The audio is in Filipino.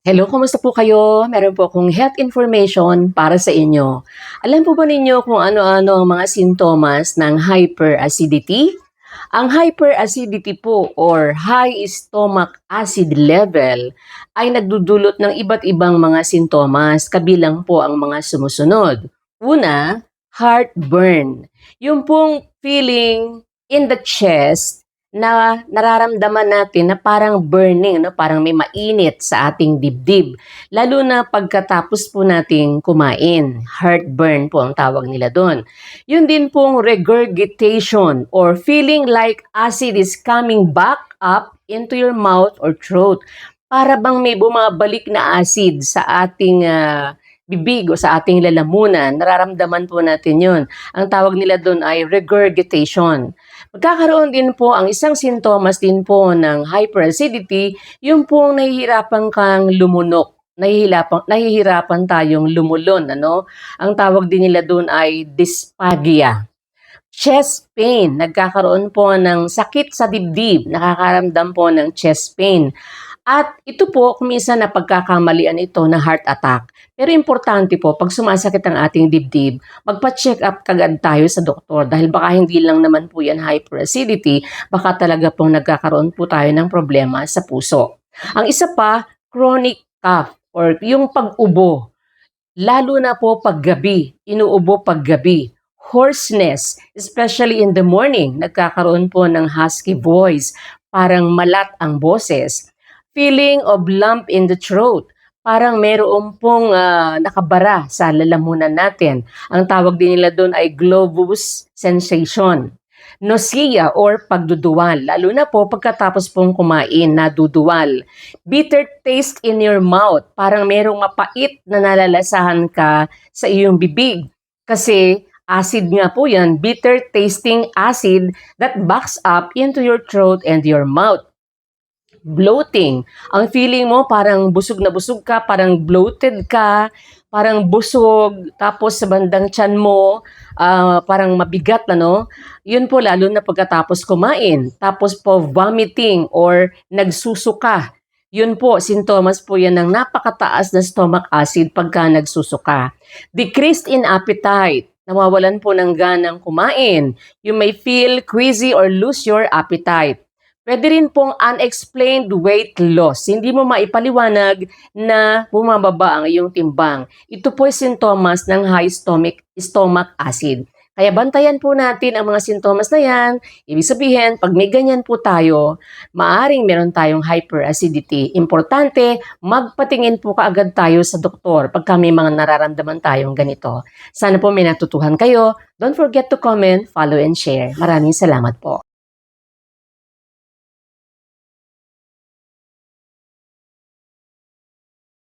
Hello, kumusta po kayo? Meron po akong health information para sa inyo. Alam po ba ninyo kung ano-ano ang mga sintomas ng hyperacidity? Ang hyperacidity po or high stomach acid level ay nagdudulot ng iba't ibang mga sintomas, kabilang po ang mga sumusunod. Una, heartburn. Yung pong feeling in the chest na nararamdaman natin na parang burning, no? Parang may mainit sa ating dibdib. Lalo na pagkatapos po nating kumain. Heartburn po ang tawag nila doon. Yun din pong regurgitation or feeling like acid is coming back up into your mouth or throat. Para bang may bumabalik na acid sa ating bibig o sa ating lalamunan, nararamdaman po natin yun. Ang tawag nila doon ay regurgitation. Magkakaroon din po ang isang sintomas din po ng hyperacidity, yung pong nahihirapan kang lumunok, nahihirapan tayong lumulon, ano? Ang tawag din nila doon ay dysphagia. Chest pain, nagkakaroon po ng sakit sa dibdib, nakakaramdam po ng chest pain. At ito po, kuminsan na pagkakamalian ito na heart attack. Pero importante po, pag sumasakit ang ating dibdib, magpa-check up kagad tayo sa doktor dahil baka hindi lang naman po yan hyperacidity, baka talaga pong nagkakaroon po tayo ng problema sa puso. Ang isa pa, chronic cough or yung pag-ubo, lalo na po paggabi, inuubo paggabi. Hoarseness, especially in the morning, nagkakaroon po ng husky voice, parang malat ang boses. Feeling of lump in the throat, parang meron pong nakabara sa lalamunan natin. Ang tawag din nila doon ay globus sensation. Nausea or pagduduwal, lalo na po pagkatapos pong kumain, naduduwal. Bitter taste in your mouth, parang merong mapait na nalalasahan ka sa iyong bibig. Kasi acid nga po yan, bitter tasting acid that backs up into your throat and your mouth. Bloating. Ang feeling mo parang busog na busog ka, parang bloated ka, parang busog, tapos sa bandang tiyan mo, parang mabigat, ano? Yun po lalo na pagkatapos kumain. Tapos po vomiting or nagsusuka. Yun po, sintomas po yan ng napakataas na stomach acid pagka nagsusuka. Decreased in appetite. Nawawalan po ng ganang kumain. You may feel queasy or lose your appetite. Pwede rin pong unexplained weight loss. Hindi mo maipaliwanag na bumababa ang iyong timbang. Ito po ay sintomas ng high stomach acid. Kaya bantayan po natin ang mga sintomas na yan. Ibig sabihin, pag may ganyan po tayo, maaring meron tayong hyperacidity. Importante, magpatingin po kaagad tayo sa doktor pagka may mga nararamdaman tayong ganito. Sana po may natutuhan kayo. Don't forget to comment, follow, and share. Maraming salamat po.